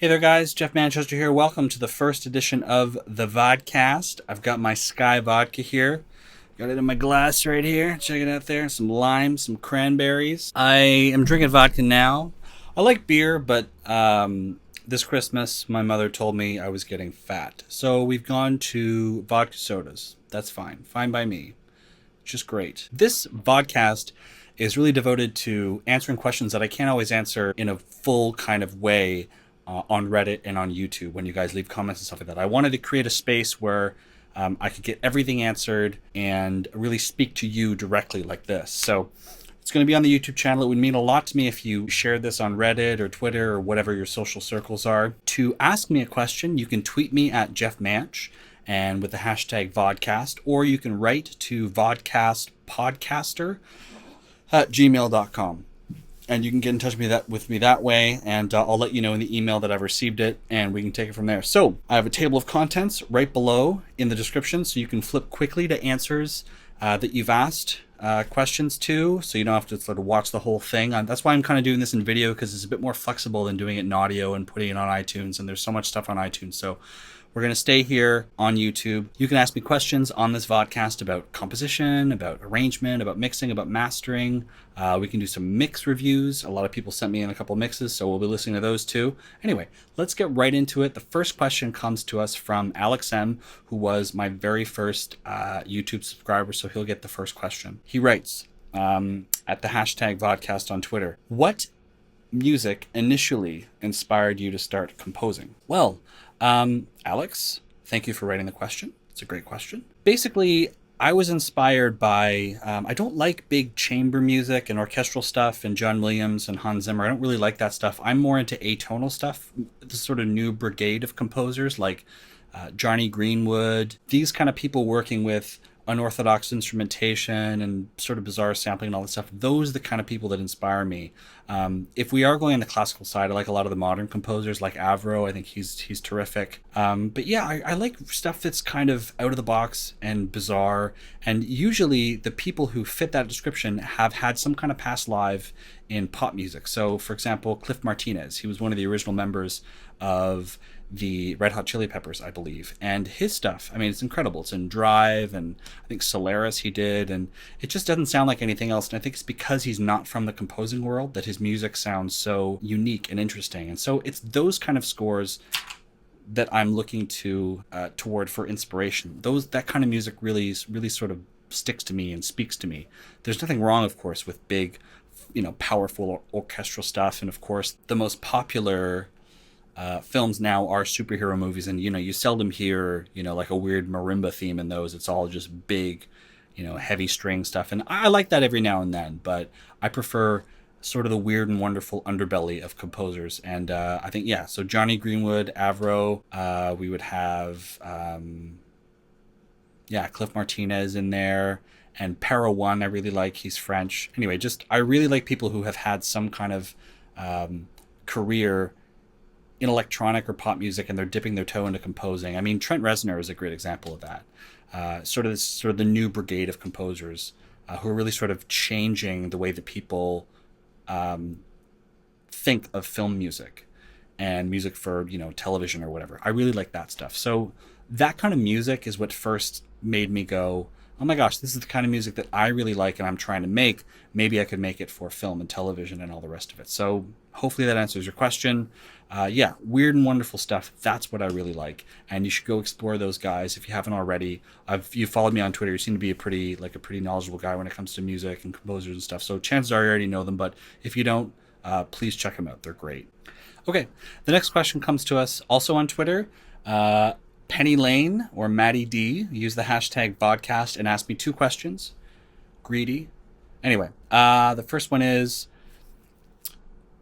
Hey there, guys. Jeff Manchester here. Welcome to the first edition of the Vodkast. I've got my Sky vodka here. Got it in my glass right here. Check it out there. Some lime, some cranberries. I am drinking vodka now. I like beer, but this Christmas, my mother told me I was getting fat. So we've gone to vodka sodas. That's fine. Fine by me. Just great. This vodcast is really devoted to answering questions that I can't always answer in a full kind of way on Reddit and on YouTube when you guys leave comments and stuff like that. I wanted to create a space where I could get everything answered and really speak to you directly like this. So it's going to be on the YouTube channel. It would mean a lot to me if you shared this on Reddit or Twitter or whatever your social circles are. To ask me a question, you can tweet me at Jeff Manch and with the hashtag Vodcast, or you can write to vodcastpodcaster@gmail.com. And you can get in touch with me that way, and I'll let you know in the email that I've received it, and we can take it from there. So I have a table of contents right below in the description, so you can flip quickly to answers that you've asked questions to, so you don't have to sort of watch the whole thing. That's why I'm kind of doing this in video, because it's a bit more flexible than doing it in audio and putting it on iTunes, and there's so much stuff on iTunes. So we're going to stay here on YouTube. You can ask me questions on this vodcast about composition, about arrangement, about mixing, about mastering. We can do some mix reviews. A lot of people sent me in a couple mixes, so we'll be listening to those too. Anyway, let's get right into it. The first question comes to us from Alex M., who was my very first YouTube subscriber, so he'll get the first question. He writes at the hashtag vodcast on Twitter, what music initially inspired you to start composing? Well, Alex, thank you for writing the question. It's a great question. Basically, I was inspired by, I don't like big chamber music and orchestral stuff and John Williams and Hans Zimmer. I don't really like that stuff. I'm more into atonal stuff, the sort of new brigade of composers like Johnny Greenwood, these kind of people working with unorthodox instrumentation and sort of bizarre sampling and all that stuff. Those are the kind of people that inspire me. If we are going on the classical side, I like a lot of the modern composers like Avro. I think he's terrific. But yeah, I like stuff that's kind of out of the box and bizarre. And usually the people who fit that description have had some kind of past life in pop music. So for example, Cliff Martinez, he was one of the original members of the Red Hot Chili Peppers, I believe. And his stuff, I mean, it's incredible. It's in Drive, and I think Solaris he did, and it just doesn't sound like anything else. And I think it's because he's not from the composing world that his music sounds so unique and interesting. And so it's those kind of scores that I'm looking toward for inspiration. That kind of music really sort of sticks to me and speaks to me. There's nothing wrong, of course, with big, powerful orchestral stuff. And of course, the most popular films now are superhero movies, and you seldom hear like a weird marimba theme in those. It's all just big, heavy string stuff, and I like that every now and then, but I prefer sort of the weird and wonderful underbelly of composers. And I think so Johnny Greenwood, Avro, we would have Cliff Martinez in there, and Para One I really like. He's French. Anyway, I really like people who have had some kind of career in electronic or pop music, and they're dipping their toe into composing. I mean, Trent Reznor is a great example of that. Sort of the new brigade of composers who are really sort of changing the way that people think of film music and music for television or whatever. I really like that stuff. So that kind of music is what first made me go, oh my gosh, this is the kind of music that I really like and I'm trying to make. Maybe I could make it for film and television and all the rest of it. So hopefully that answers your question. Weird and wonderful stuff. That's what I really like. And you should go explore those guys if you haven't already. You followed me on Twitter. You seem to be a pretty knowledgeable guy when it comes to music and composers and stuff. So chances are you already know them. But if you don't, please check them out. They're great. Okay, the next question comes to us also on Twitter. Penny Lane or Maddie D used the hashtag Vodcast and asked me two questions. Greedy. Anyway, the first one is,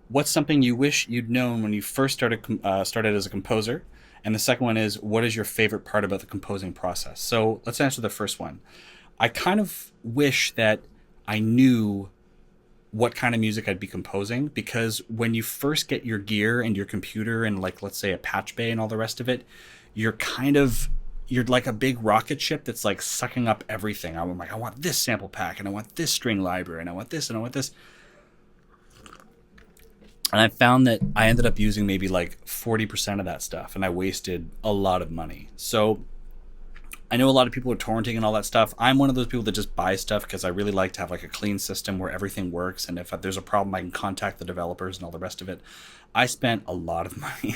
what's something you wish you'd known when you first started as a composer? And the second one is, what is your favorite part about the composing process? So let's answer the first one. I kind of wish that I knew what kind of music I'd be composing, because when you first get your gear and your computer and let's say a patch bay and all the rest of it, you're like a big rocket ship that's like sucking up everything. I'm like, I want this sample pack, and I want this string library, and I want this, and I want this. And I found that I ended up using maybe like 40% of that stuff, and I wasted a lot of money. So I know a lot of people are torrenting and all that stuff. I'm one of those people that just buy stuff because I really like to have like a clean system where everything works. And if there's a problem, I can contact the developers and all the rest of it. I spent a lot of money.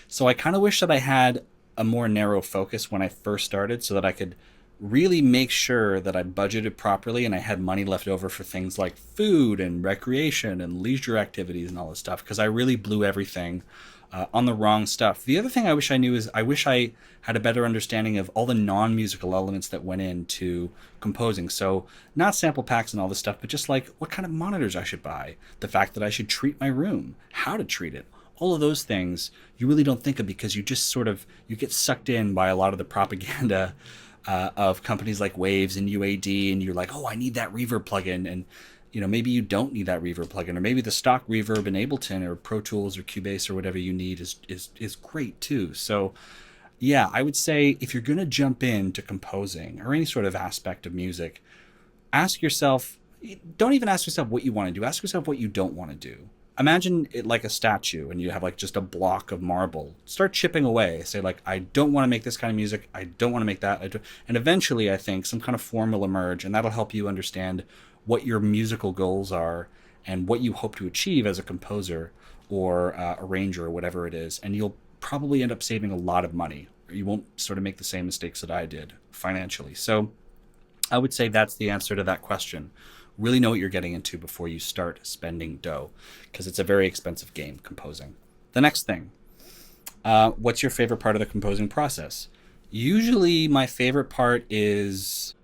So I kind of wish that I had a more narrow focus when I first started so that I could really make sure that I budgeted properly and I had money left over for things like food and recreation and leisure activities and all this stuff, because I really blew everything on the wrong stuff. The other thing I wish I knew is I wish I had a better understanding of all the non-musical elements that went into composing. So not sample packs and all this stuff, but just like what kind of monitors I should buy, the fact that I should treat my room, how to treat it. All of those things you really don't think of because you just sort of, you get sucked in by a lot of the propaganda of companies like Waves and UAD, and you're like, oh, I need that reverb plugin, and maybe you don't need that reverb plugin, or maybe the stock reverb in Ableton or Pro Tools or Cubase or whatever you need is great too. So yeah, I would say if you're gonna jump into composing or any sort of aspect of music, ask yourself, don't even ask yourself what you want to do, ask yourself what you don't want to do. Imagine it like a statue and you have like just a block of marble. Start chipping away. Say like, I don't want to make this kind of music. I don't want to make that. And eventually I think some kind of form will emerge, and that'll help you understand what your musical goals are and what you hope to achieve as a composer or arranger or whatever it is. And you'll probably end up saving a lot of money. You won't sort of make the same mistakes that I did financially. So I would say that's the answer to that question. Really know what you're getting into before you start spending dough, because it's a very expensive game, composing. The next thing, what's your favorite part of the composing process? Usually my favorite part is,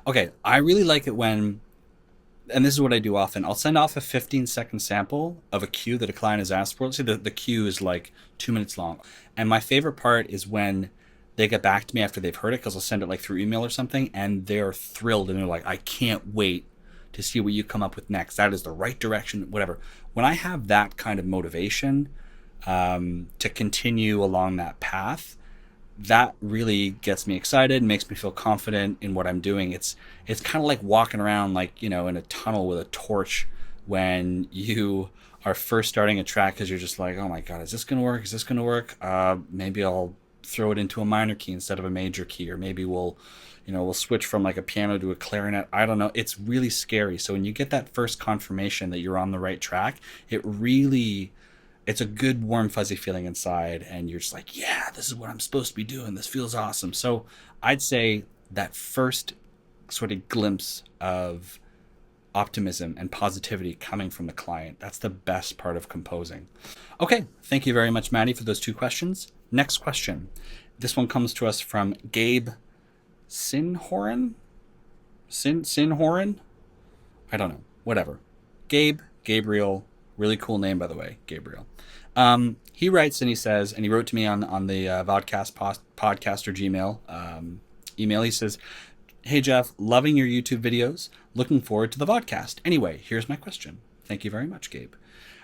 okay, I really like it when, and this is what I do often, I'll send off a 15-second sample of a cue that a client has asked for. Let's say the cue is like 2 minutes long. And my favorite part is when they get back to me after they've heard it, because I'll send it like through email or something, and they're thrilled and they're like, I can't wait to see what you come up with next. That is the right direction, whatever. When I have that kind of motivation to continue along that path, that really gets me excited and makes me feel confident in what I'm doing. It's kind of like walking around like, in a tunnel with a torch when you are first starting a track, because you're just like, oh my God, is this going to work? Is this going to work? Maybe I'll throw it into a minor key instead of a major key, or maybe we'll switch from like a piano to a clarinet. I don't know. It's really scary. So when you get that first confirmation that you're on the right track, it's a good warm fuzzy feeling inside, and you're just like, yeah, this is what I'm supposed to be doing. This feels awesome. So I'd say that first sort of glimpse of optimism and positivity coming from the client, that's the best part of composing. Okay, thank you very much, Maddie, for those 2 questions. Next question. This one comes to us from Gabe Sinhoran? Sinhoran? I don't know. Whatever. Gabriel. Really cool name, by the way, Gabriel. He writes and he says, and he wrote to me on the Vodkast podcast or Gmail email. He says, hey, Jeff, loving your YouTube videos. Looking forward to the Vodkast. Anyway, here's my question. Thank you very much, Gabe.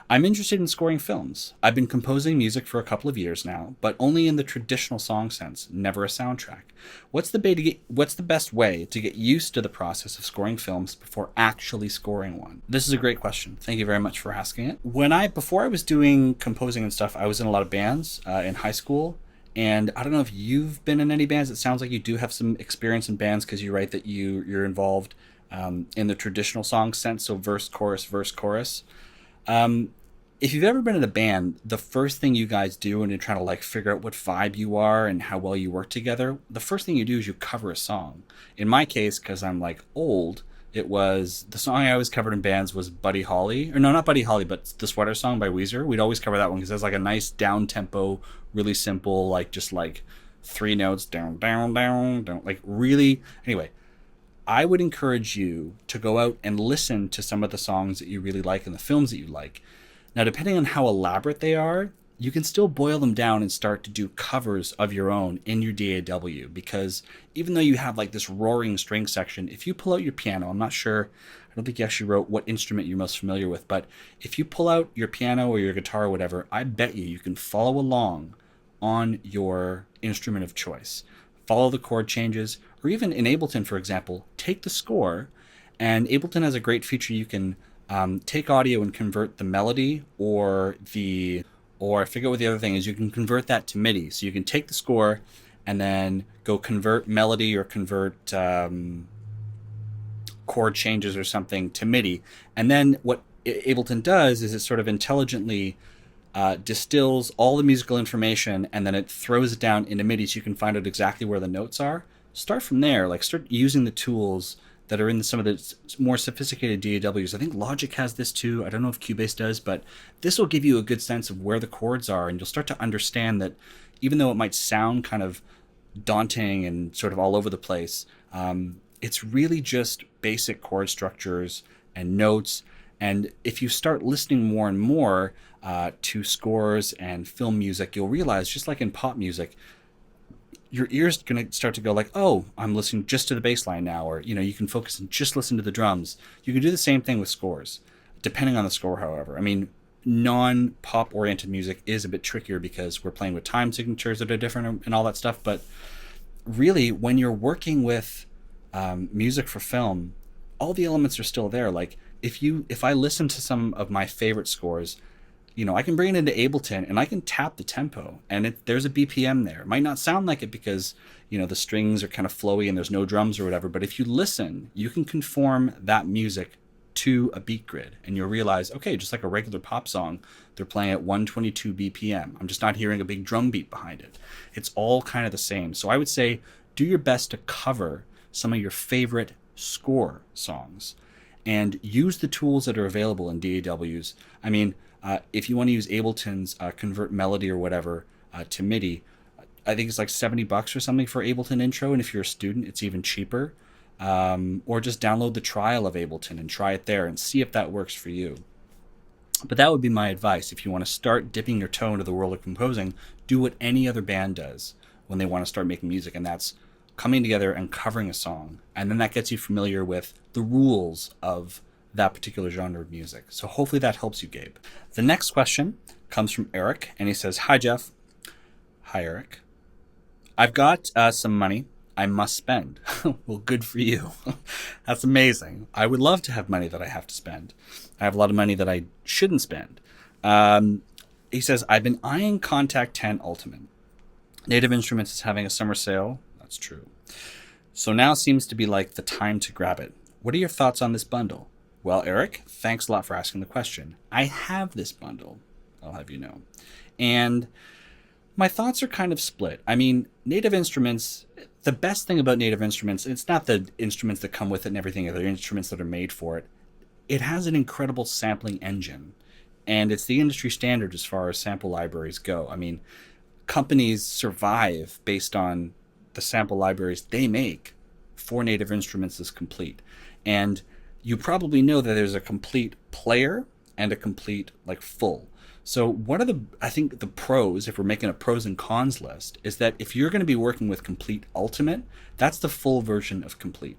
I'm interested in scoring films. I've been composing music for a couple of years now, but only in the traditional song sense, never a soundtrack. What's the best way to get used to the process of scoring films before actually scoring one? This is a great question. Thank you very much for asking it. Before I was doing composing and stuff, I was in a lot of bands in high school. And I don't know if you've been in any bands. It sounds like you do have some experience in bands, because you write that you're involved in the traditional song sense, so verse, chorus. If you've ever been in a band, the first thing you guys do when you're trying to like figure out what vibe you are and how well you work together, the first thing you do is you cover a song. In my case, because I'm like old, it was the song I always covered in bands was Buddy Holly, or no, not Buddy Holly, but the Sweater Song by Weezer. We'd always cover that one because it's like a nice down tempo, really simple, like just like 3 notes, down, down, down, down, like really. Anyway, I would encourage you to go out and listen to some of the songs that you really like and the films that you like. Now, depending on how elaborate they are, you can still boil them down and start to do covers of your own in your DAW, because even though you have like this roaring string section, if you pull out your piano, I'm not sure, I don't think you actually wrote what instrument you're most familiar with, but if you pull out your piano or your guitar or whatever, I bet you can follow along on your instrument of choice. Follow the chord changes, or even in Ableton, for example, take the score, and Ableton has a great feature. You can take audio and convert the melody or I forget what the other thing is. You can convert that to MIDI. So you can take the score and then go convert melody or convert chord changes or something to MIDI. And then what Ableton does is it sort of intelligently distills all the musical information and then it throws it down into MIDI so you can find out exactly where the notes are. Start from there. Like, start using the tools that are in some of the more sophisticated DAWs. I think Logic has this too. I don't know if Cubase does, but this will give you a good sense of where the chords are, and you'll start to understand that even though it might sound kind of daunting and sort of all over the place, it's really just basic chord structures and notes. And if you start listening more and more to scores and film music, you'll realize, just like in pop music, your ear's going to start to go like, oh, I'm listening just to the bass line now. Or, you can focus and just listen to the drums. You can do the same thing with scores, depending on the score, however. I mean, non-pop oriented music is a bit trickier because we're playing with time signatures that are different and all that stuff. But really, when you're working with music for film, all the elements are still there. Like, if I listen to some of my favorite scores, I can bring it into Ableton and I can tap the tempo and there's a BPM there. It might not sound like it because, the strings are kind of flowy and there's no drums or whatever. But if you listen, you can conform that music to a beat grid and you'll realize, okay, just like a regular pop song, they're playing at 122 BPM. I'm just not hearing a big drum beat behind it. It's all kind of the same. So I would say do your best to cover some of your favorite score songs and use the tools that are available in DAWs. I mean, if you want to use Ableton's convert melody or whatever to MIDI, I think it's like $70 or something for Ableton Intro. And if you're a student, it's even cheaper. Or just download the trial of Ableton and try it there and see if that works for you. But that would be my advice. If you want to start dipping your toe into the world of composing, do what any other band does when they want to start making music. And that's coming together and covering a song. And then that gets you familiar with the rules of that particular genre of music. So hopefully that helps you, Gabe. The next question comes from Eric, and he says, "Hi, Jeff." Hi, Eric. "I've got some money I must spend." Well, good for you. That's amazing. I would love to have money that I have to spend. I have a lot of money that I shouldn't spend. He says, "I've been eyeing Contact 10 Ultimate. Native Instruments is having a summer sale." That's true. "So now seems to be like the time to grab it. What are your thoughts on this bundle?" Well, Eric, thanks a lot for asking the question. I have this bundle, I'll have you know. And my thoughts are kind of split. I mean, Native Instruments, the best thing about Native Instruments, it's not the instruments that come with it and everything, they're instruments that are made for it. It has an incredible sampling engine, and it's the industry standard as far as sample libraries go. I mean, companies survive based on the sample libraries they make for Native Instruments is Komplete. And you probably know that there's a Komplete player and a Komplete full. So one of I think the pros, if we're making a pros and cons list, is that if you're going to be working with Komplete Ultimate, that's the full version of Komplete.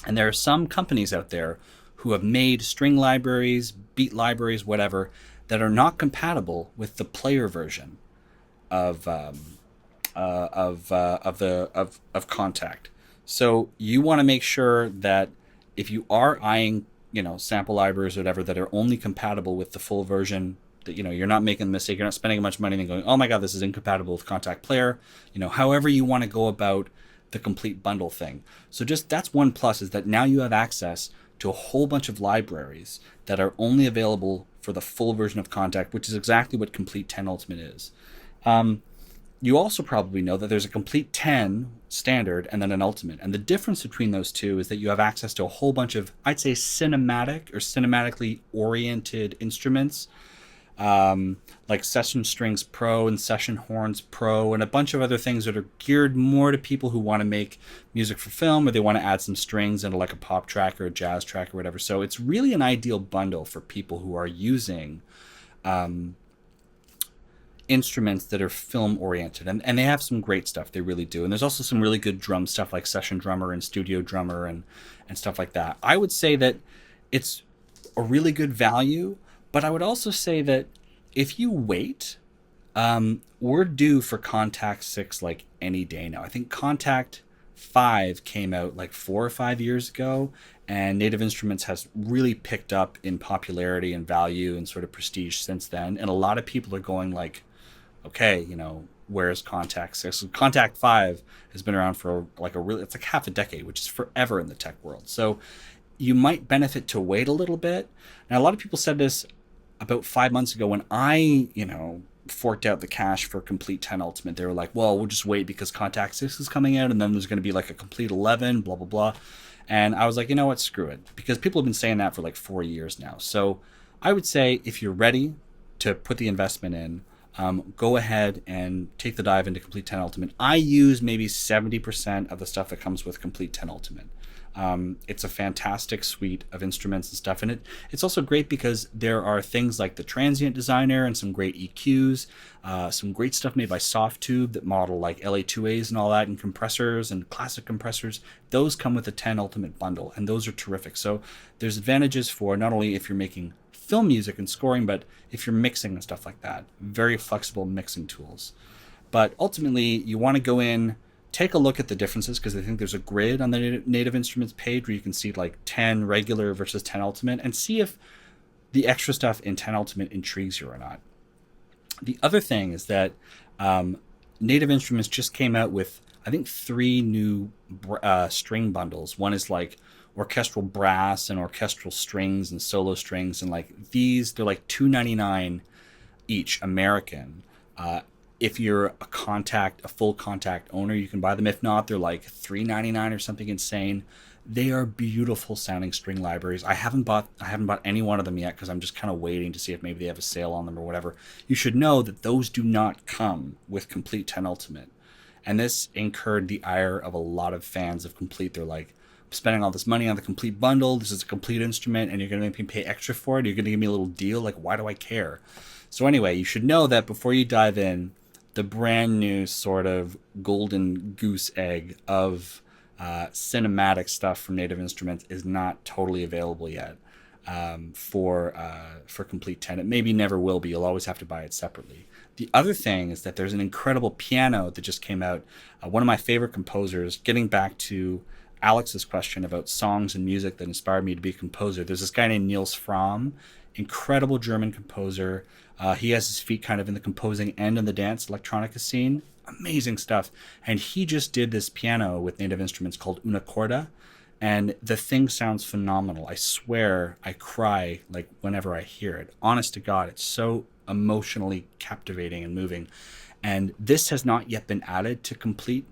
And there are some companies out there who have made string libraries, beat libraries, whatever, that are not compatible with the player version of Contact. So you want to make sure that if you are eyeing, sample libraries or whatever that are only compatible with the full version, that, you're not making the mistake, you're not spending much money and going, oh my God, this is incompatible with Contact Player, however you want to go about the complete bundle thing. So just that's one plus, is that now you have access to a whole bunch of libraries that are only available for the full version of Contact, which is exactly what Komplete 10 Ultimate is. You also probably know that there's a Komplete 10 standard and then an Ultimate. And the difference between those two is that you have access to a whole bunch of, I'd say, cinematic or cinematically oriented instruments, like Session Strings Pro and Session Horns Pro and a bunch of other things that are geared more to people who want to make music for film, or they want to add some strings into like a pop track or a jazz track or whatever. So it's really an ideal bundle for people who are using instruments that are film oriented, and they have some great stuff, they really do. And there's also some really good drum stuff like Session Drummer and Studio Drummer and stuff like that. I would say that it's a really good value, but I would also say that if you wait, we're due for Contact 6 like any day now. I think Contact 5 came out like 4 or 5 years ago, and Native Instruments has really picked up in popularity and value and sort of prestige since then. And a lot of people are going like, okay, where's Contact 6? So Contact 5 has been around for like it's like half a decade, which is forever in the tech world. So you might benefit to wait a little bit. Now, a lot of people said this about 5 months ago when I, forked out the cash for Complete 10 Ultimate. They were like, well, we'll just wait because Contact 6 is coming out, and then there's going to be like a Complete 11, blah, blah, blah. And I was like, you know what, screw it. Because people have been saying that for like 4 years now. So I would say if you're ready to put the investment in, go ahead and take the dive into Complete 10 Ultimate. I use maybe 70% of the stuff that comes with Complete 10 Ultimate. It's a fantastic suite of instruments and stuff. And it's also great because there are things like the Transient Designer and some great EQs, some great stuff made by Softtube that model like LA2As and all that, and compressors and classic compressors. Those come with the 10 Ultimate bundle, and those are terrific. So there's advantages for not only if you're making film music and scoring, but if you're mixing and stuff like that. Very flexible mixing tools. But ultimately, you want to go in, take a look at the differences, because I think there's a grid on the Native Instruments page where you can see like 10 regular versus 10 Ultimate, and see if the extra stuff in 10 Ultimate intrigues you or not. The other thing is that Native Instruments just came out with, I think, 3 new string bundles. One is like orchestral brass and orchestral strings and solo strings, and like they're like $2.99 each American. If you're a full Contact owner, you can buy them. If not, they're like $3.99 or something insane. They are beautiful sounding string libraries. I haven't bought any one of them yet because I'm just kind of waiting to see if maybe they have a sale on them or whatever. You should know that those do not come with Complete 10 Ultimate. And this incurred the ire of a lot of fans of Complete. They're like, I'm spending all this money on the Complete bundle. This is a Complete instrument, and you're going to make me pay extra for it? You're going to give me a little deal? Like, why do I care? So anyway, you should know that before you dive in, the brand new sort of golden goose egg of cinematic stuff from Native Instruments is not totally available yet for Complete 10. It maybe never will be. You'll always have to buy it separately. The other thing is that there's an incredible piano that just came out. One of my favorite composers, getting back to Alex's question about songs and music that inspired me to be a composer. There's this guy named Niels Fromm, incredible German composer. He has his feet kind of in the composing and in the dance electronica scene. Amazing stuff. And he just did this piano with Native Instruments called Una Corda. And the thing sounds phenomenal. I swear I cry like whenever I hear it. Honest to God, it's so emotionally captivating and moving. And this has not yet been added to Complete.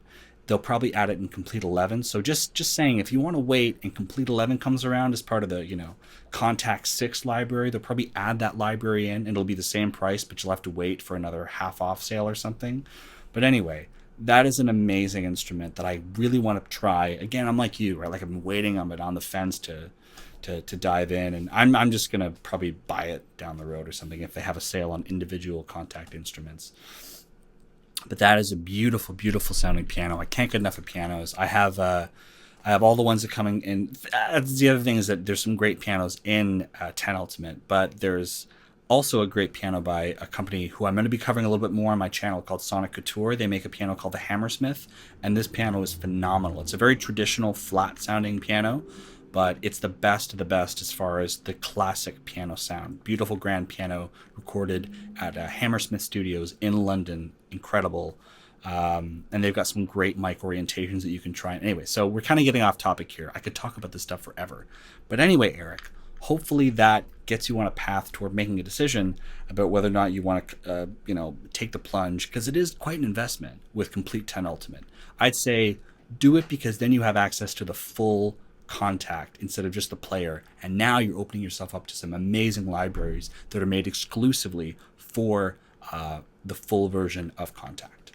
They'll probably add it in Complete 11. So just saying, if you want to wait and Complete 11 comes around as part of the, Contact 6 library, they'll probably add that library in. It'll be the same price, but you'll have to wait for another half off sale or something. But anyway, that is an amazing instrument that I really want to try. Again, I'm like you, right? Like I've been waiting on it on the fence to dive in, and I'm just gonna probably buy it down the road or something if they have a sale on individual Contact instruments. But that is a beautiful, beautiful sounding piano. I can't get enough of pianos. I have all the ones that are coming in. The other thing is that there's some great pianos in 10 Ultimate, but there's also a great piano by a company who I'm going to be covering a little bit more on my channel called Sonic Couture. They make a piano called the Hammersmith, and this piano is phenomenal. It's a very traditional, flat-sounding piano, but it's the best of the best as far as the classic piano sound. Beautiful grand piano recorded at Hammersmith Studios in London. Incredible. And they've got some great mic orientations that you can try. Anyway, so we're kind of getting off topic here. I could talk about this stuff forever. But anyway, Eric, hopefully that gets you on a path toward making a decision about whether or not you want to, take the plunge, because it is quite an investment with Complete 10 Ultimate. I'd say do it because then you have access to the full Contact instead of just the player, and now you're opening yourself up to some amazing libraries that are made exclusively for the full version of Contact.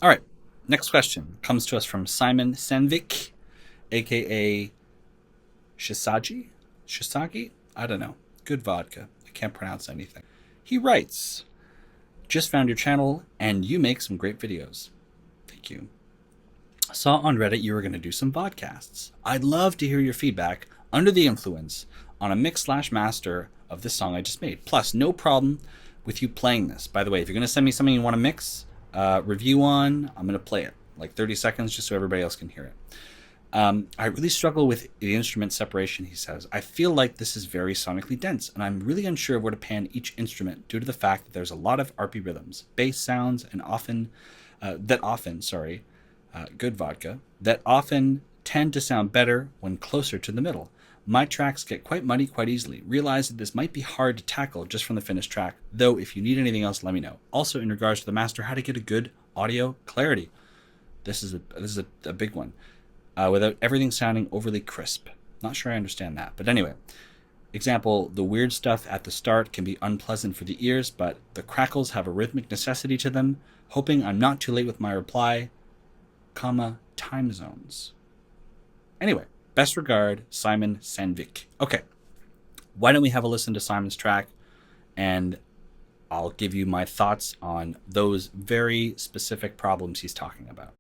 All right, next question comes to us from Simon Senvik, aka Shisagi? I don't know. Good vodka. I can't pronounce anything. He writes, just found your channel and you make some great videos. Thank you. Saw on Reddit you were going to do some vodcasts. I'd love to hear your feedback under the influence on a mix/master of this song I just made. Plus, no problem with you playing this. By the way, if you're going to send me something you want to mix, review on, I'm going to play it. Like 30 seconds just so everybody else can hear it. I really struggle with the instrument separation, he says. I feel like this is very sonically dense, and I'm really unsure of where to pan each instrument due to the fact that there's a lot of RP rhythms, bass sounds, and good vodka, that often tend to sound better when closer to the middle. My tracks get quite muddy quite easily. Realize that this might be hard to tackle just from the finished track, though if you need anything else, let me know. Also, in regards to the master, how to get a good audio clarity. This is a big one. Without everything sounding overly crisp. Not sure I understand that. But anyway, example, the weird stuff at the start can be unpleasant for the ears, but the crackles have a rhythmic necessity to them. Hoping I'm not too late with my reply, time zones. Anyway, best regard, Simon Sandvik. Okay, why don't we have a listen to Simon's track, and I'll give you my thoughts on those very specific problems he's talking about.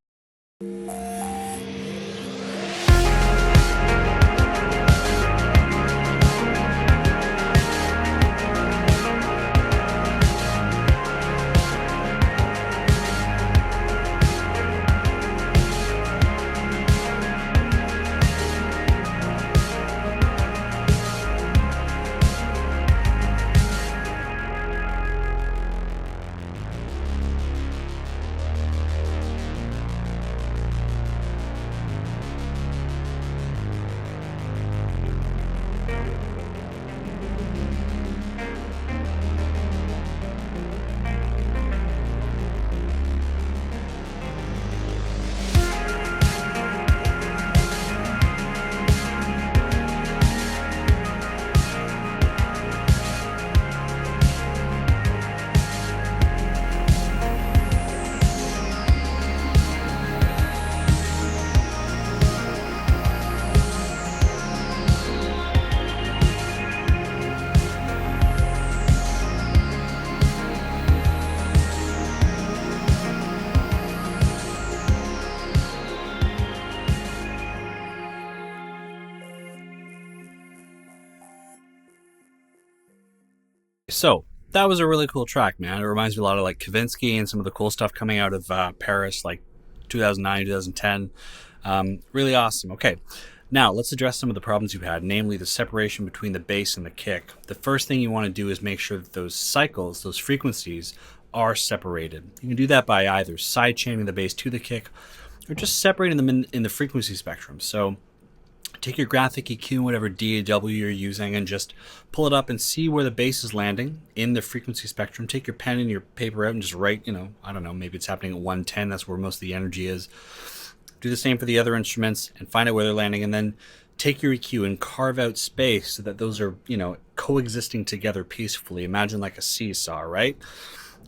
So that was a really cool track, man. It reminds me a lot of like Kavinsky and some of the cool stuff coming out of Paris, like 2009, 2010. Really awesome. Okay, now let's address some of the problems you've had, namely the separation between the bass and the kick. The first thing you want to do is make sure that those cycles, those frequencies, are separated. You can do that by either sidechaining the bass to the kick or just separating them in the frequency spectrum. So take your graphic EQ, whatever DAW you're using, and just pull it up and see where the bass is landing in the frequency spectrum. Take your pen and your paper out and just write, I don't know, maybe it's happening at 110. That's where most of the energy is. Do the same for the other instruments and find out where they're landing, and then take your EQ and carve out space so that those are, coexisting together peacefully. Imagine like a seesaw, right?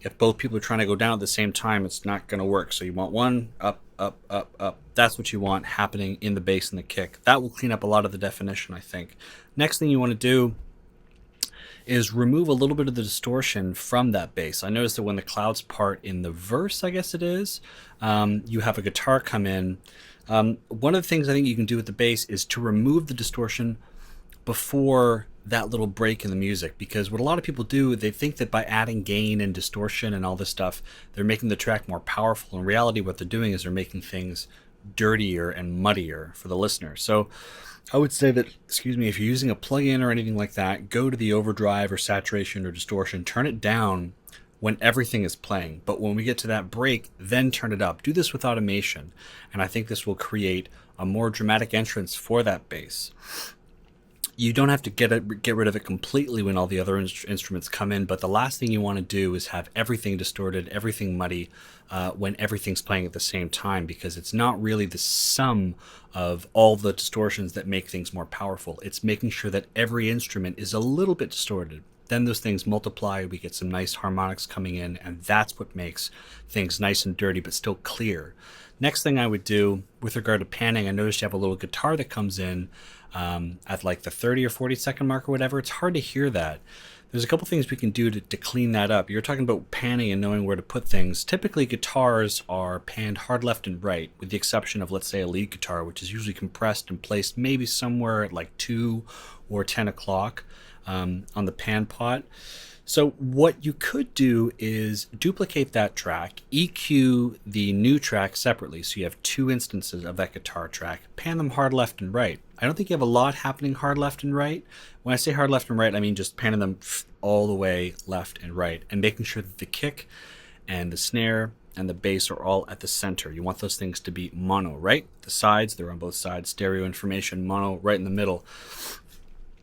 If both people are trying to go down at the same time, it's not going to work. So you want one up, up, up, up. That's what you want happening in the bass and the kick. That will clean up a lot of the definition, I think. Next thing you want to do is remove a little bit of the distortion from that bass. I noticed that when the clouds part in the verse, I guess it is, you have a guitar come in. One of the things I think you can do with the bass is to remove the distortion before that little break in the music, because what a lot of people do, they think that by adding gain and distortion and all this stuff, they're making the track more powerful. In reality, what they're doing is they're making things dirtier and muddier for the listener. So I would say that, if you're using a plugin or anything like that, go to the overdrive or saturation or distortion, turn it down when everything is playing. But when we get to that break, then turn it up. Do this with automation, and I think this will create a more dramatic entrance for that bass. You don't have to get rid of it completely when all the other instruments come in, but the last thing you want to do is have everything distorted, everything muddy, when everything's playing at the same time, because it's not really the sum of all the distortions that make things more powerful. It's making sure that every instrument is a little bit distorted. Then those things multiply, we get some nice harmonics coming in, and that's what makes things nice and dirty but still clear. Next thing I would do with regard to panning, I noticed you have a little guitar that comes in at like the 30 or 40 second mark or whatever. It's hard to hear that. There's a couple things we can do to clean that up. You're talking about panning and knowing where to put things. Typically guitars are panned hard left and right, with the exception of, let's say, a lead guitar, which is usually compressed and placed maybe somewhere at like 2 or 10 o'clock on the pan pot. So what you could do is duplicate that track, EQ the new track separately. So you have two instances of that guitar track, pan them hard left and right. I don't think you have a lot happening hard left and right. When I say hard left and right, I mean just panning them all the way left and right and making sure that the kick and the snare and the bass are all at the center. You want those things to be mono, right? The sides, they're on both sides, stereo information, mono right in the middle.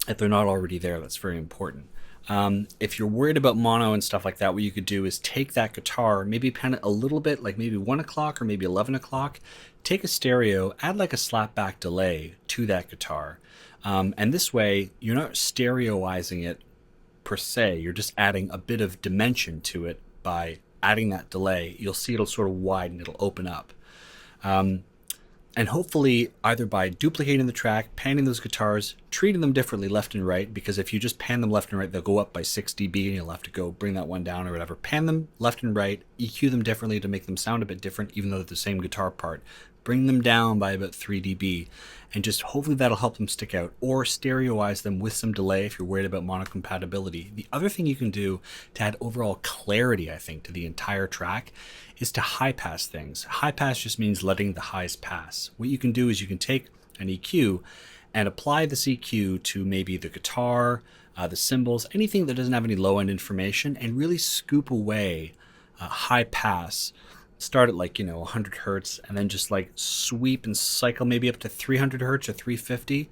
If they're not already there, that's very important. If you're worried about mono and stuff like that, what you could do is take that guitar, maybe pan it a little bit, like maybe 1 o'clock or maybe 11 o'clock, take a stereo, add like a slapback delay to that guitar. And this way, you're not stereoizing it per se, you're just adding a bit of dimension to it by adding that delay. You'll see it'll sort of widen, it'll open up. And hopefully either by duplicating the track, panning those guitars, treating them differently left and right, because if you just pan them left and right, they'll go up by 6 dB and you'll have to go bring that one down or whatever. Pan them left and right, EQ them differently to make them sound a bit different, even though they're the same guitar part. Bring them down by about 3 dB, and just hopefully that'll help them stick out, or stereoize them with some delay if you're worried about monocompatibility. The other thing you can do to add overall clarity, I think, to the entire track is to high pass things. High pass just means letting the highs pass. What you can do is you can take an EQ and apply this EQ to maybe the guitar, the cymbals, anything that doesn't have any low end information, and really scoop away high pass. Start at 100 hertz and then just sweep and cycle maybe up to 300 hertz or 350.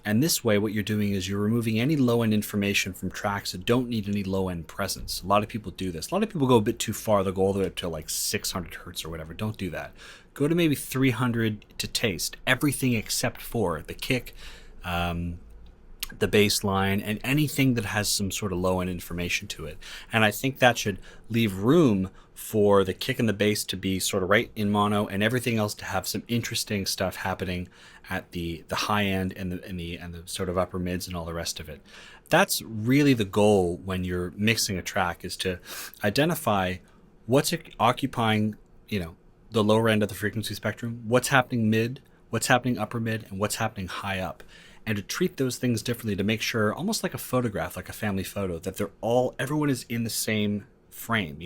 And this way what you're doing is you're removing any low end information from tracks that don't need any low end presence. A lot of people do this. A lot of people go a bit too far. They'll go all the way up to 600 hertz or whatever. Don't do that. Go to maybe 300 to taste everything except for the kick, the bass line, and anything that has some sort of low end information to it. And I think that should leave room for the kick and the bass to be sort of right in mono, and everything else to have some interesting stuff happening at the high end and the sort of upper mids and all the rest of it. That's really the goal when you're mixing a track, is to identify what's occupying the lower end of the frequency spectrum, what's happening mid, what's happening upper mid, and what's happening high up. And to treat those things differently, to make sure, almost like a photograph, like a family photo, that everyone is in the same frame.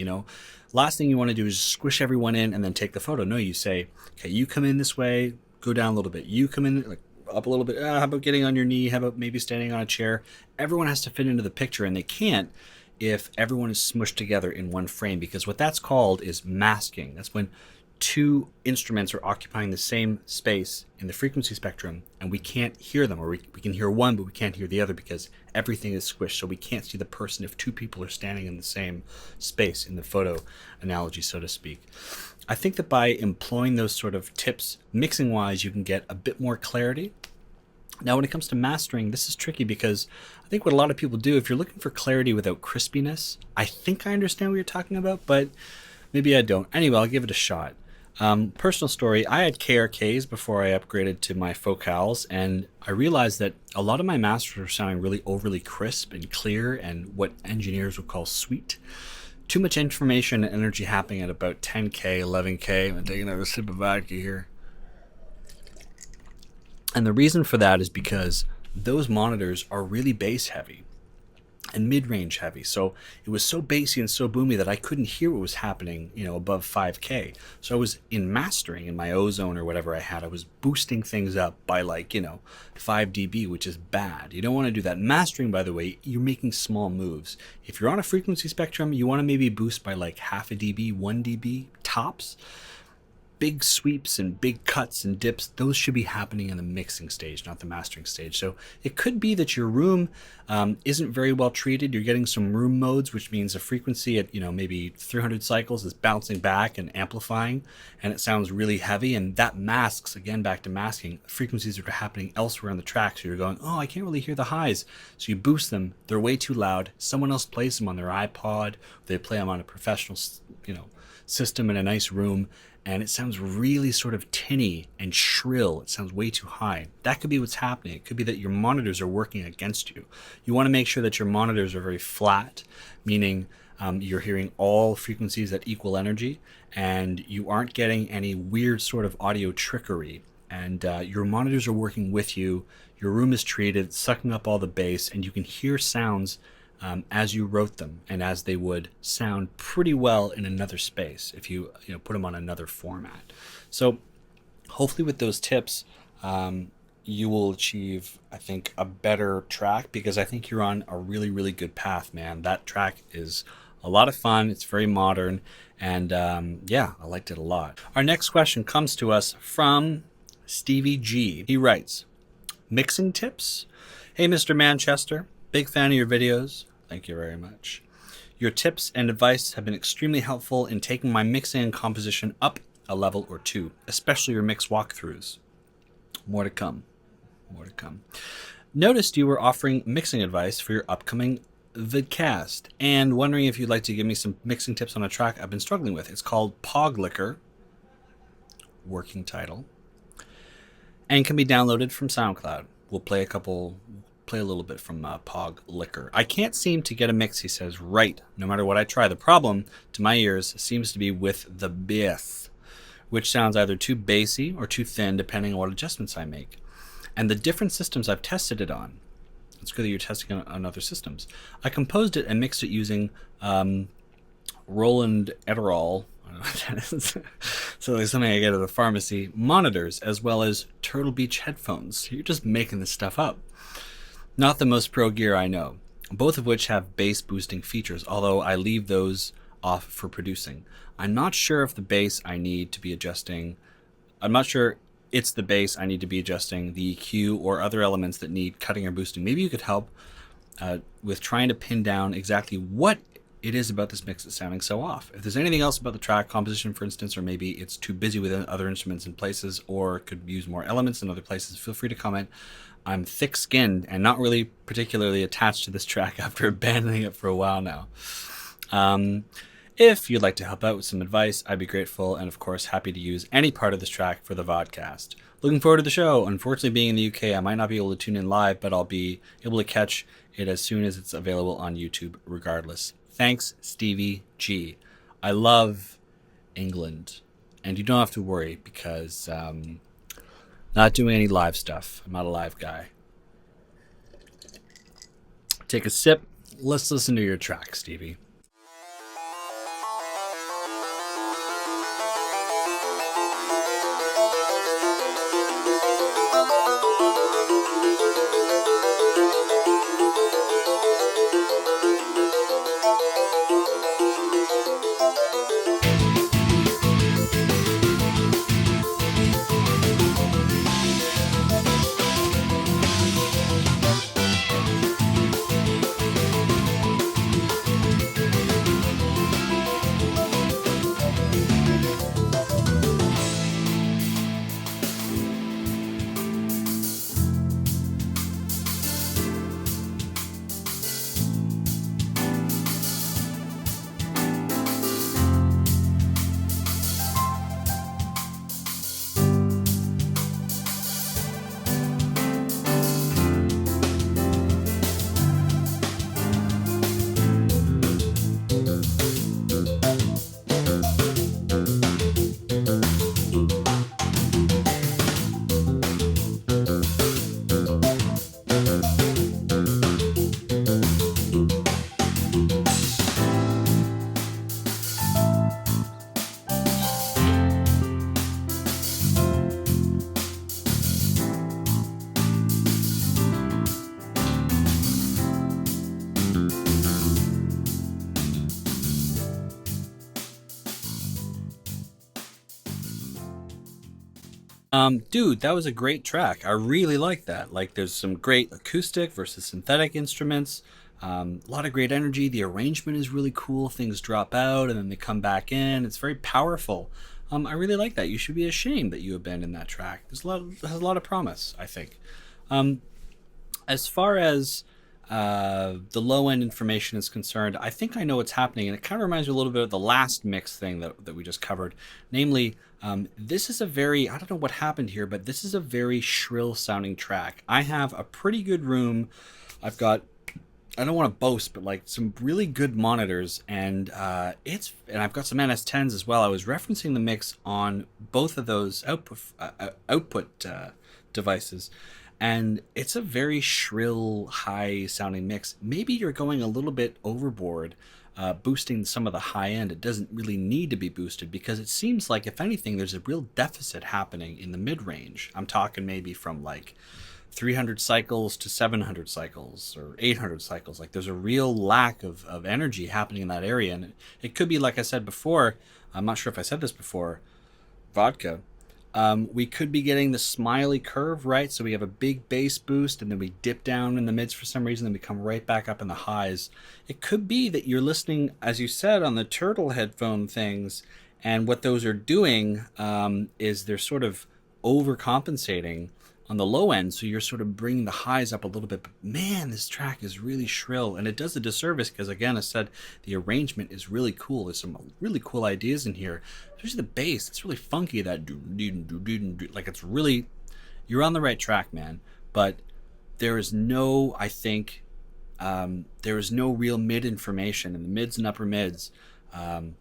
Last thing you want to do is squish everyone in and then take the photo. No, you say, okay, you come in this way, go down a little bit. You come in up a little bit. How about getting on your knee? How about maybe standing on a chair? Everyone has to fit into the picture, and they can't if everyone is smushed together in one frame, because what that's called is masking. That's when two instruments are occupying the same space in the frequency spectrum and we can't hear them, or we can hear one but we can't hear the other because everything is squished, so we can't see the person if two people are standing in the same space, in the photo analogy, so to speak. I think that by employing those sort of tips mixing wise, you can get a bit more clarity. Now when it comes to mastering, this is tricky, because I think what a lot of people do, if you're looking for clarity without crispiness, I think I understand what you're talking about, but maybe I don't. Anyway, I'll give it a shot. Personal story, I had KRKs before I upgraded to my focals, and I realized that a lot of my masters were sounding really overly crisp and clear and what engineers would call sweet. Too much information and energy happening at about 10K, 11K. I'm going to take another sip of vodka here. And the reason for that is because those monitors are really bass heavy and mid-range heavy, so it was so bassy and so boomy that I couldn't hear what was happening above 5K. So I was in mastering in my ozone or whatever I had, I was boosting things up by 5 dB, which is bad. You don't want to do that. Mastering, by the way, you're making small moves. If you're on a frequency spectrum, you want to maybe boost by half a dB, 1 dB tops. Big sweeps and big cuts and dips, those should be happening in the mixing stage, not the mastering stage. So it could be that your room isn't very well treated. You're getting some room modes, which means a frequency at maybe 300 cycles is bouncing back and amplifying, and it sounds really heavy, and that masks, again back to masking, frequencies that are happening elsewhere on the track. So you're going, oh, I can't really hear the highs. So you boost them, they're way too loud. Someone else plays them on their iPod, they play them on a professional system in a nice room, and it sounds really sort of tinny and shrill. It sounds way too high. That could be what's happening. It could be that your monitors are working against you. You want to make sure that your monitors are very flat, meaning you're hearing all frequencies at equal energy, and you aren't getting any weird sort of audio trickery. And your monitors are working with you. Your room is treated, sucking up all the bass, and you can hear sounds as you wrote them and as they would sound pretty well in another space if you put them on another format. So hopefully with those tips, you will achieve, I think, a better track, because I think you're on a really, really good path, man. That track is a lot of fun. It's very modern. And yeah, I liked it a lot. Our next question comes to us from Stevie G. He writes, mixing tips. Hey, Mr. Manchester. Big fan of your videos. Thank you very much. Your tips and advice have been extremely helpful in taking my mixing and composition up a level or two, especially your mix walkthroughs. More to come. More to come. Noticed you were offering mixing advice for your upcoming Vodkast, and wondering if you'd like to give me some mixing tips on a track I've been struggling with. It's called Pog Liquor, working title, and can be downloaded from SoundCloud. We'll play a little bit from Pog Liquor. I can't seem to get a mix, he says, right, no matter what I try. The problem, to my ears, seems to be with the bass, which sounds either too bassy or too thin, depending on what adjustments I make. And the different systems I've tested it on. It's good that you're testing on other systems. I composed it and mixed it using Roland Eterol. I don't know what that is. So there's something I get at the pharmacy. Monitors, as well as Turtle Beach headphones. You're just making this stuff up. Not the most pro gear I know. Both of which have bass boosting features, although I leave those off for producing. I'm not sure if the bass I need to be adjusting. I'm not sure it's the bass I need to be adjusting, the EQ, or other elements that need cutting or boosting. Maybe you could help with trying to pin down exactly what it is about this mix that's sounding so off. If there's anything else about the track composition, for instance, or maybe it's too busy with other instruments and places, or could use more elements in other places, feel free to comment. I'm thick-skinned and not really particularly attached to this track after abandoning it for a while now. If you'd like to help out with some advice, I'd be grateful, and of course happy to use any part of this track for the Vodkast. Looking forward to the show. Unfortunately, being in the UK, I might not be able to tune in live, but I'll be able to catch it as soon as it's available on YouTube regardless. Thanks, Stevie G. I love England, and you don't have to worry, because not doing any live stuff. I'm not a live guy. Take a sip. Let's listen to your track, Stevie. Dude, that was a great track. I really like that. Like, there's some great acoustic versus synthetic instruments. A lot of great energy. The arrangement is really cool. Things drop out and then they come back in. It's very powerful. I really like that. You should be ashamed that you abandoned that track. It has a lot of promise, I think. As far as the low-end information is concerned, I think I know what's happening, and it kind of reminds me a little bit of the last mix thing that we just covered. Namely, this is a very, I don't know what happened here, but this is a very shrill-sounding track. I have a pretty good room. I've got, I don't want to boast, but like some really good monitors, and I've got some NS10s as well. I was referencing the mix on both of those output devices, And it's a very shrill, high sounding mix. Maybe you're going a little bit overboard, boosting some of the high end. It doesn't really need to be boosted because it seems like, if anything, there's a real deficit happening in the mid range. I'm talking maybe from like 300 cycles to 700 cycles or 800 cycles. Like there's a real lack of energy happening in that area. And it could be, like I said before, I'm not sure if I said this before, vodka. We could be getting the smiley curve, right? So we have a big bass boost and then we dip down in the mids for some reason, then we come right back up in the highs. It could be that you're listening, as you said, on the turtle headphone things, and what those are doing is they're sort of overcompensating on the low end, so you're sort of bringing the highs up a little bit. But man, this track is really shrill, and it does a disservice because, again, I said the arrangement is really cool. There's some really cool ideas in here, especially the bass. It's really funky, that like it's really, you're on the right track, man. But there is no, I think, there is no real mid information in the mids and upper mids. And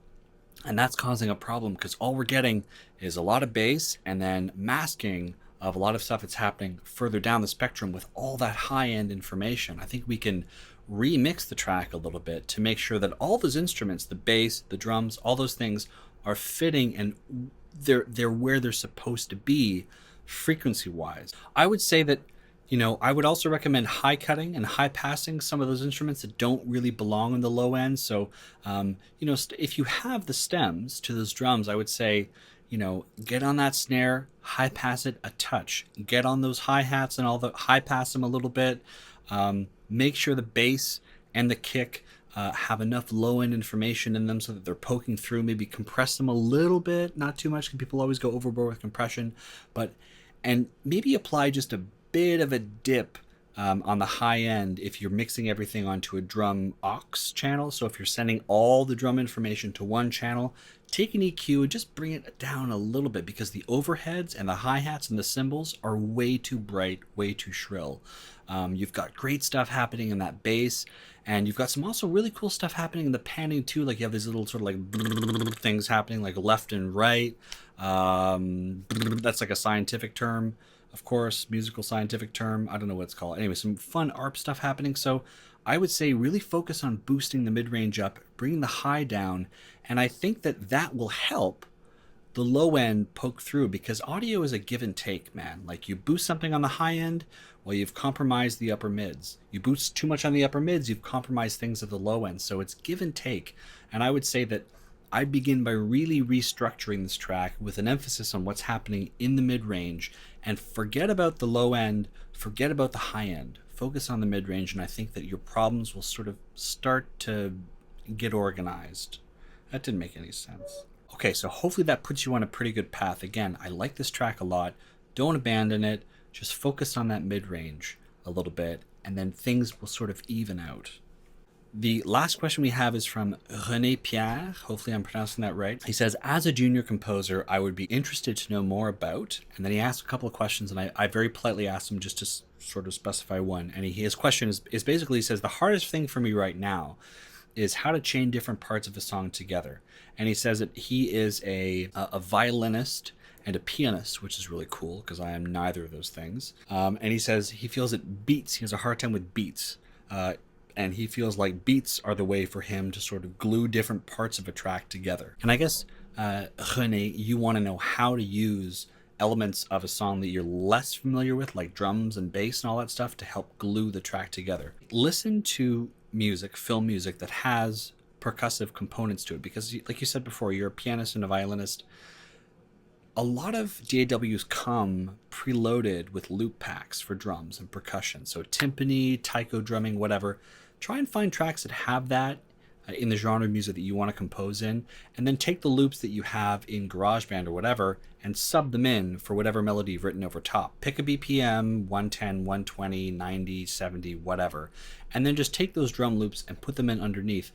that's causing a problem because all we're getting is a lot of bass and then masking of a lot of stuff that's happening further down the spectrum with all that high-end information. I think we can remix the track a little bit to make sure that all those instruments, the bass, the drums, all those things are fitting and they're where they're supposed to be frequency-wise. I would say that, I would also recommend high cutting and high passing some of those instruments that don't really belong in the low end. So, if you have the stems to those drums, I would say, get on that snare, high pass it a touch. Get on those hi-hats and all the high pass them a little bit. Make sure the bass and the kick have enough low-end information in them so that they're poking through. Maybe compress them a little bit, not too much, because people always go overboard with compression. And maybe apply just a bit of a dip on the high end if you're mixing everything onto a drum aux channel. So if you're sending all the drum information to one channel, take an EQ and just bring it down a little bit, because the overheads and the hi-hats and the cymbals are way too bright, way too shrill. You've got great stuff happening in that bass, and you've got some also really cool stuff happening in the panning too. Like you have these little sort of like things happening like left and right. That's like a scientific term, of course, musical scientific term. I don't know what it's called. Anyway, some fun ARP stuff happening. So I would say really focus on boosting the mid-range up, bringing the high down, and I think that will help the low end poke through, because audio is a give and take, man. Like you boost something on the high end, well, you've compromised the upper mids. You boost too much on the upper mids, you've compromised things at the low end. So it's give and take. And I would say that I begin by really restructuring this track with an emphasis on what's happening in the mid-range, and forget about the low end, forget about the high end. Focus on the mid-range, and I think that your problems will sort of start to get organized. That didn't make any sense. Okay, so hopefully that puts you on a pretty good path. Again, I like this track a lot. Don't abandon it. Just focus on that mid-range a little bit, and then things will sort of even out. The last question we have is from René Pierre. Hopefully I'm pronouncing that right. He says, as a junior composer, I would be interested to know more about, and then he asked a couple of questions, and I very politely asked him just to sort of specify one. And his question is basically, he says, the hardest thing for me right now is how to chain different parts of a song together. And he says that he is a violinist and a pianist, which is really cool because I am neither of those things. And he says he feels that beats, he has a hard time with beats. And he feels like beats are the way for him to sort of glue different parts of a track together. And I guess, René, you want to know how to use elements of a song that you're less familiar with, like drums and bass and all that stuff, to help glue the track together. Listen to music, film music, that has percussive components to it, because like you said before, you're a pianist and a violinist. A lot of DAWs come preloaded with loop packs for drums and percussion. So timpani, taiko drumming, whatever. Try and find tracks that have that in the genre of music that you want to compose in, and then take the loops that you have in GarageBand or whatever and sub them in for whatever melody you've written over top. Pick a BPM, 110, 120, 90, 70, whatever, and then just take those drum loops and put them in underneath.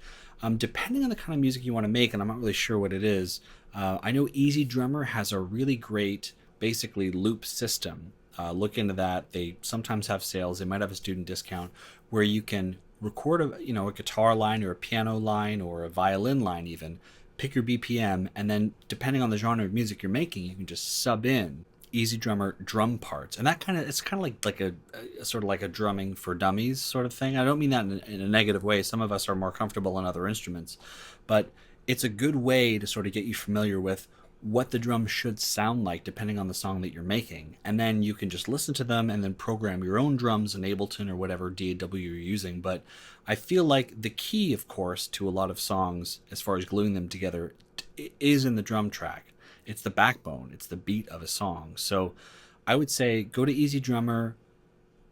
Depending on the kind of music you want to make, and I'm not really sure what it is, I know Easy Drummer has a really great, basically, loop system. Look into that. They sometimes have sales. They might have a student discount where you can record a guitar line or a piano line or a violin line even, pick your BPM, and then depending on the genre of music you're making, you can just sub in Easy Drummer drum parts, and that it's kind of like a sort of like a drumming for dummies sort of thing. I don't mean that in a negative way. Some of us are more comfortable on other instruments, but it's a good way to sort of get you familiar with what the drums should sound like depending on the song that you're making, and then you can just listen to them and then program your own drums in Ableton or whatever DAW you're using. But I feel like the key, of course, to a lot of songs as far as gluing them together is in the drum track. It's the backbone, it's the beat of a song. So I would say go to Easy Drummer,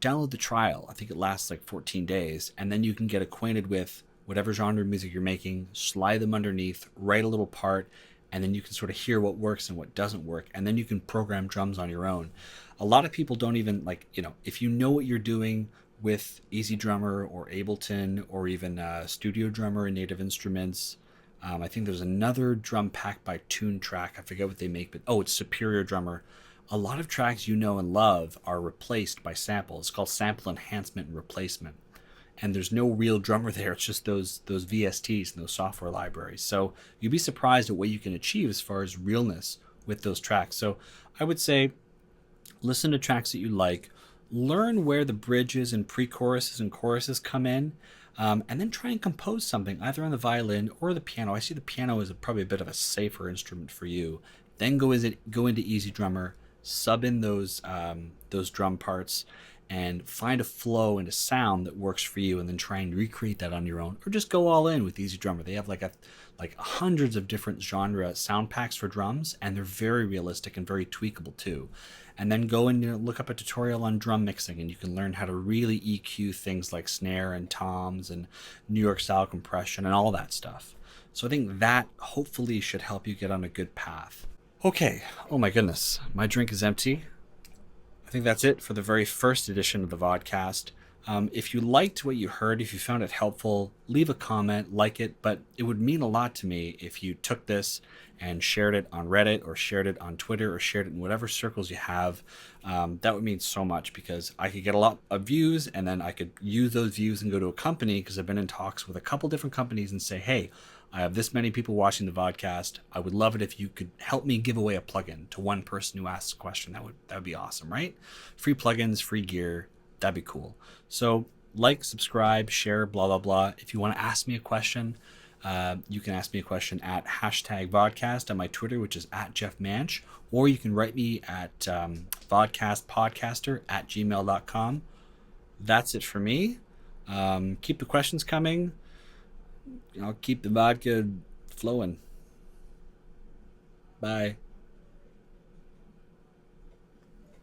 download the trial. I think it lasts like 14 days, and then you can get acquainted with whatever genre of music you're making, slide them underneath, write a little part, and then you can sort of hear what works and what doesn't work, and then you can program drums on your own. A lot of people don't even if you know what you're doing with Easy Drummer or Ableton or even Studio Drummer and Native Instruments. I think there's another drum pack by Tune Track. I forget what they make, but it's Superior Drummer. A lot of tracks you know and love are replaced by samples. It's called sample enhancement and replacement. And there's no real drummer there. It's just those VSTs and those software libraries. So you'd be surprised at what you can achieve as far as realness with those tracks. So I would say listen to tracks that you like, learn where the bridges and pre-choruses and choruses come in, and then try and compose something either on the violin or the piano. I see the piano as probably a bit of a safer instrument for you. Then go into Easy Drummer, sub in those drum parts, and find a flow and a sound that works for you, and then try and recreate that on your own, or just go all in with Easy Drummer. They have like hundreds of different genre sound packs for drums, and they're very realistic and very tweakable too. And then go and look up a tutorial on drum mixing, and you can learn how to really EQ things like snare and toms and New York style compression and all that stuff. So I think that hopefully should help you get on a good path. Okay, oh my goodness, my drink is empty. I think that's it for the very first edition of the Vodkast. If you liked what you heard, if you found it helpful, leave a comment, like it, but it would mean a lot to me if you took this and shared it on Reddit or shared it on Twitter or shared it in whatever circles you have. That would mean so much, because I could get a lot of views, and then I could use those views and go to a company, because I've been in talks with a couple different companies, and say, hey, I have this many people watching the Vodkast. I would love it if you could help me give away a plugin to one person who asks a question. That would be awesome, right? Free plugins, free gear. That'd be cool. So like, subscribe, share, blah, blah, blah. If you want to ask me a question, you can ask me a question at #Vodcast on my Twitter, which is @JeffManch, or you can write me at vodcastpodcaster@gmail.com. That's it for me. Keep the questions coming. I'll keep the vodka flowing. Bye.